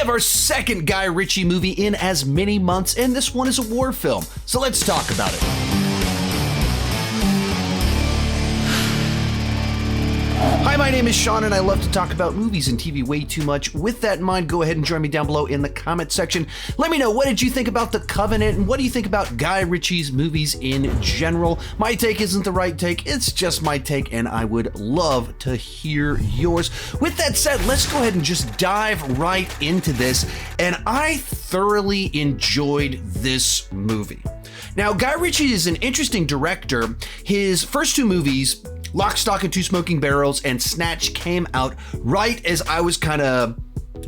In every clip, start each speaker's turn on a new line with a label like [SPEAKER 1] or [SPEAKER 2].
[SPEAKER 1] have our second Guy Ritchie movie in as many months, and this one is a war film. So let's talk about it. Hi, my name is Sean, and I love to talk about movies and TV way too much. With that in mind, go ahead and join me down below in the comment section. Let me know, what did you think about The Covenant, and what do you think about Guy Ritchie's movies in general? My take isn't the right take, it's just my take, and I would love to hear yours. With that said, let's go ahead and just dive right into this, and I thoroughly enjoyed this movie. Now, Guy Ritchie is an interesting director. His first two movies, Lock, Stock, and Two Smoking Barrels and Snatch, came out right as I was kind of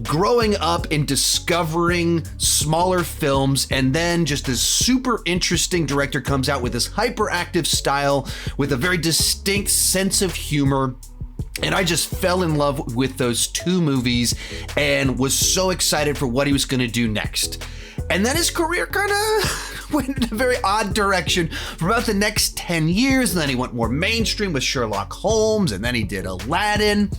[SPEAKER 1] growing up and discovering smaller films, and then just this super interesting director comes out with this hyperactive style with a very distinct sense of humor. And I just fell in love with those two movies and was so excited for what he was going to do next. And then his career kind of went in a very odd direction for about the next 10 years. And then he went more mainstream with Sherlock Holmes, and then he did Aladdin.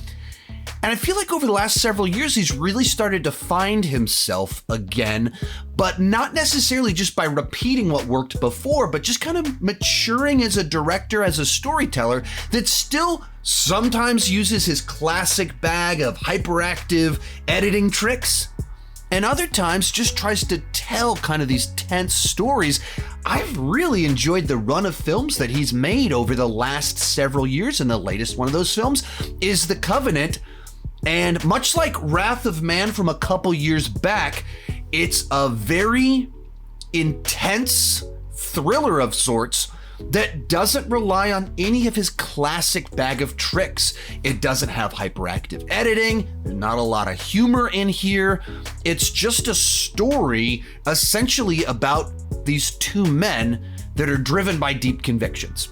[SPEAKER 1] And I feel like over the last several years, he's really started to find himself again, but not necessarily just by repeating what worked before, but just kind of maturing as a director, as a storyteller that still sometimes uses his classic bag of hyperactive editing tricks, and other times just tries to tell kind of these tense stories. I've really enjoyed the run of films that he's made over the last several years, and the latest one of those films is The Covenant. And much like Wrath of Man from a couple years back, it's a very intense thriller of sorts that doesn't rely on any of his classic bag of tricks. It doesn't have hyperactive editing, there's not a lot of humor in here. It's just a story essentially about these two men that are driven by deep convictions.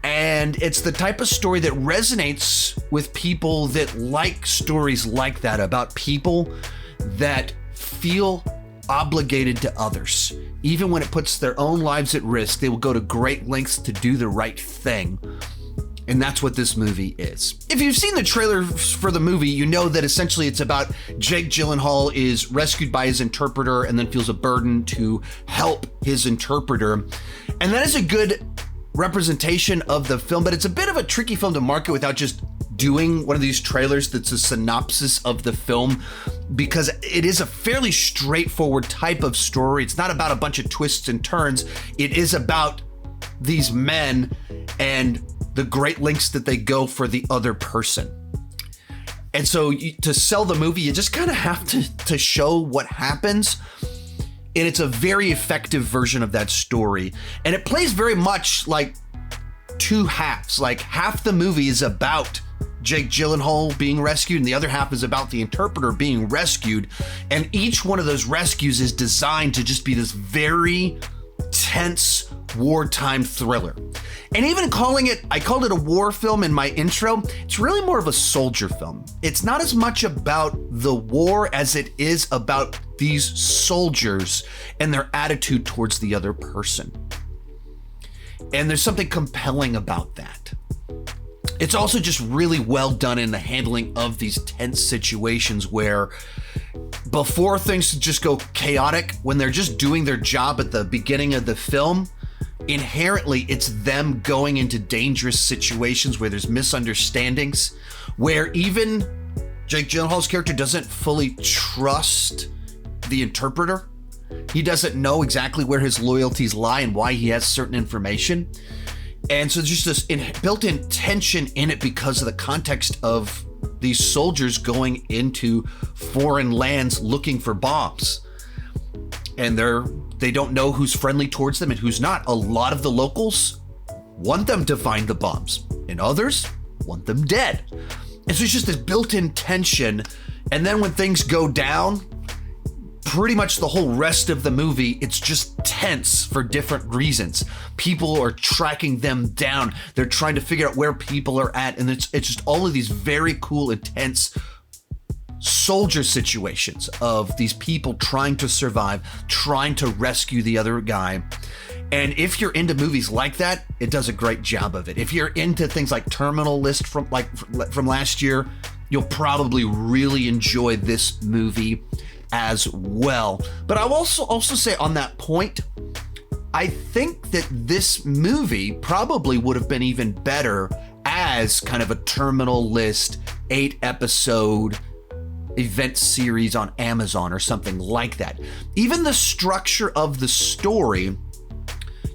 [SPEAKER 1] And it's the type of story that resonates with people that like stories like that, about people that feel obligated to others. Even when it puts their own lives at risk, they will go to great lengths to do the right thing. And that's what this movie is. If you've seen the trailer for the movie, you know that essentially it's about Jake Gyllenhaal is rescued by his interpreter and then feels a burden to help his interpreter. And that is a good representation of the film, but it's a bit of a tricky film to market without just doing one of these trailers that's a synopsis of the film, because it is a fairly straightforward type of story. It's not about a bunch of twists and turns. It is about these men and the great lengths that they go for the other person. And so to sell the movie, you just kind of have to show what happens. And it's a very effective version of that story. And it plays very much like two halves. Like half the movie is about Jake Gyllenhaal being rescued, and the other half is about the interpreter being rescued. And each one of those rescues is designed to just be this very tense wartime thriller. And even I called it a war film in my intro. It's really more of a soldier film. It's not as much about the war as it is about these soldiers and their attitude towards the other person. And there's something compelling about that. It's also just really well done in the handling of these tense situations where before things just go chaotic, when they're just doing their job at the beginning of the film, inherently it's them going into dangerous situations where there's misunderstandings, where even Jake Gyllenhaal's character doesn't fully trust the interpreter. He doesn't know exactly where his loyalties lie and why he has certain information. And so there's just this built-in tension in it because of the context of these soldiers going into foreign lands looking for bombs. And they don't know who's friendly towards them and who's not. A lot of the locals want them to find the bombs, and others want them dead. And so it's just this built-in tension. And then when things go down, pretty much the whole rest of the movie, it's just tense for different reasons. People are tracking them down. They're trying to figure out where people are at. And it's just all of these very cool, intense soldier situations of these people trying to survive, trying to rescue the other guy. And if you're into movies like that, it does a great job of it. If you're into things like Terminal List from last year, you'll probably really enjoy this movie. as well. But I will also say on that point, I think that this movie probably would have been even better as kind of a terminal list 8-episode event series on Amazon or something like that. Even the structure of the story,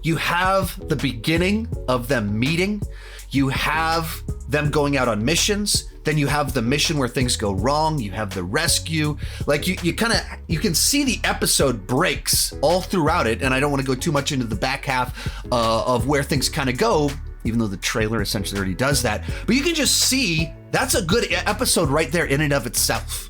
[SPEAKER 1] you have the beginning of them meeting, you have them going out on missions, then you have the mission where things go wrong, you have the rescue. Like you can see the episode breaks all throughout it, and I don't want to go too much into the back half of where things kind of go, even though the trailer essentially already does that. But you can just see that's a good episode right there in and of itself.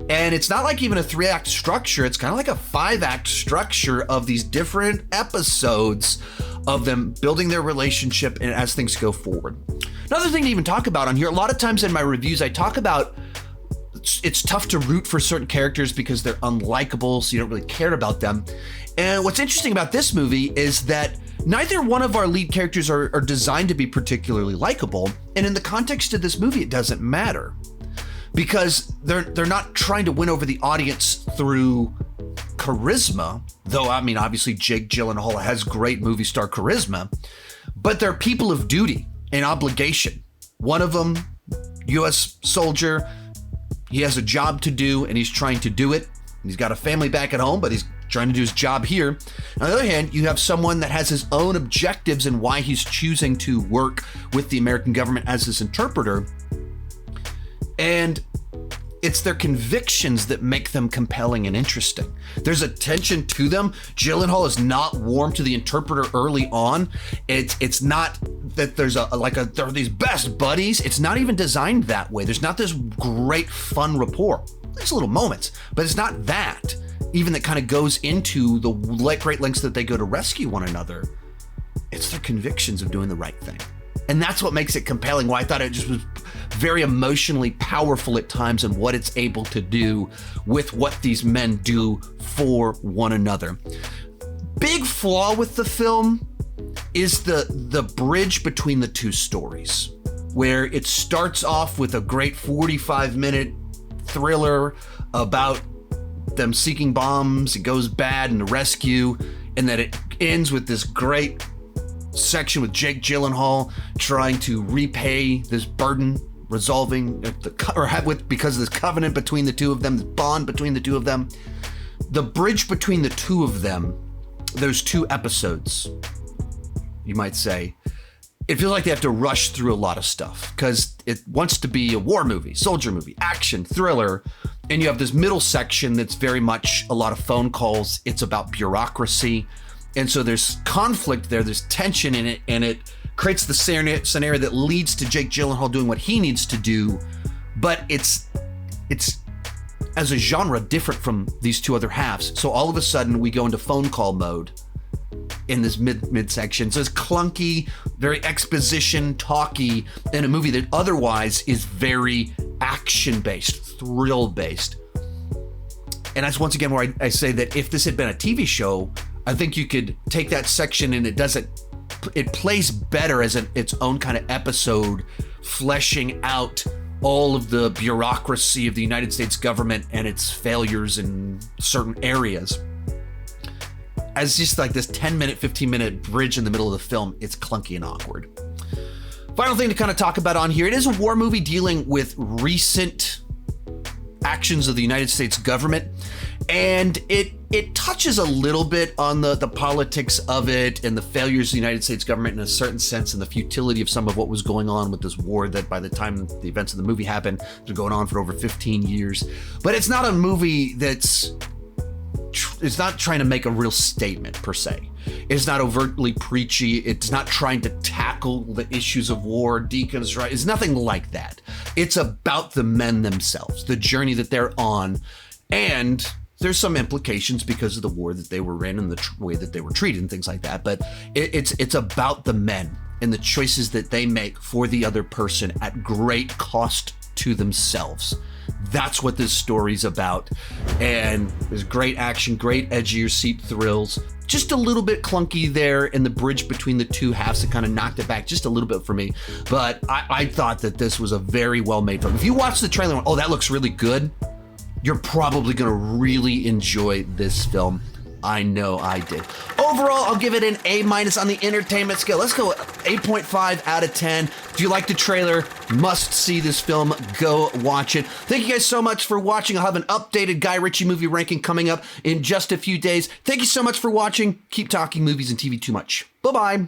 [SPEAKER 1] And it's not like even a 3-act structure, it's kind of like a 5-act structure of these different episodes of them building their relationship and as things go forward. Another thing to even talk about on here, a lot of times in my reviews, I talk about it's tough to root for certain characters because they're unlikable, so you don't really care about them. And what's interesting about this movie is that neither one of our lead characters are designed to be particularly likable. And in the context of this movie, it doesn't matter because they're not trying to win over the audience through charisma, though, I mean, obviously Jake Gyllenhaal has great movie star charisma, but they're people of duty and obligation. One of them, U.S. soldier, he has a job to do and he's trying to do it. He's got a family back at home, but he's trying to do his job here. On the other hand, you have someone that has his own objectives and why he's choosing to work with the American government as his interpreter. And it's their convictions that make them compelling and interesting. There's a tension to them. Gyllenhaal is not warm to the interpreter early on. It's not that they're these best buddies. It's not even designed that way. There's not this great fun rapport. There's little moments, but it's not that. Even that kind of goes into the great lengths that they go to rescue one another. It's their convictions of doing the right thing. And that's what makes it compelling, why I thought it just was very emotionally powerful at times and what it's able to do with what these men do for one another. Big flaw with the film is the bridge between the two stories, where it starts off with a great 45-minute thriller about them seeking bombs, it goes bad in the rescue, and then it ends with this great section with Jake Gyllenhaal trying to repay this burden, resolving because of this covenant between the two of them, this bond between the two of them. The bridge between the two of them, those 2 episodes, you might say, it feels like they have to rush through a lot of stuff because it wants to be a war movie, soldier movie, action, thriller, and you have this middle section that's very much a lot of phone calls. It's about bureaucracy. And so there's conflict there, there's tension in it, and it creates the scenario that leads to Jake Gyllenhaal doing what he needs to do. But it's as a genre different from these 2 other halves. So all of a sudden we go into phone call mode in this mid section. So it's clunky, very exposition talky in a movie that otherwise is very action based, thrill based. And that's once again where I say that if this had been a TV show, I think you could take that section and it plays better as its own kind of episode, fleshing out all of the bureaucracy of the United States government and its failures in certain areas. As just like this 10-minute, 15-minute bridge in the middle of the film, it's clunky and awkward. Final thing to kind of talk about on here, it is a war movie dealing with recent actions of the United States government. And it touches a little bit on the politics of it and the failures of the United States government in a certain sense and the futility of some of what was going on with this war that by the time the events of the movie happened, it's been going on for over 15 years. But it's not a movie it's not trying to make a real statement per se. It's not overtly preachy. It's not trying to tackle the issues of war, deconstruct. It's nothing like that. It's about the men themselves, the journey that they're on, and there's some implications because of the war that they were in and the way that they were treated and things like that. But it's about the men and the choices that they make for the other person at great cost to themselves. That's what this story's about. And there's great action, great edge of your seat thrills. Just a little bit clunky there in the bridge between the 2 halves that kind of knocked it back just a little bit for me. But I thought that this was a very well made film. If you watch the trailer and went, oh, that looks really good, You're probably going to really enjoy this film. I know I did. Overall, I'll give it an A- on the entertainment scale. Let's go 8.5 out of 10. If you like the trailer, must see this film. Go watch it. Thank you guys so much for watching. I'll have an updated Guy Ritchie movie ranking coming up in just a few days. Thank you so much for watching. Keep talking movies and TV too much. Bye-bye.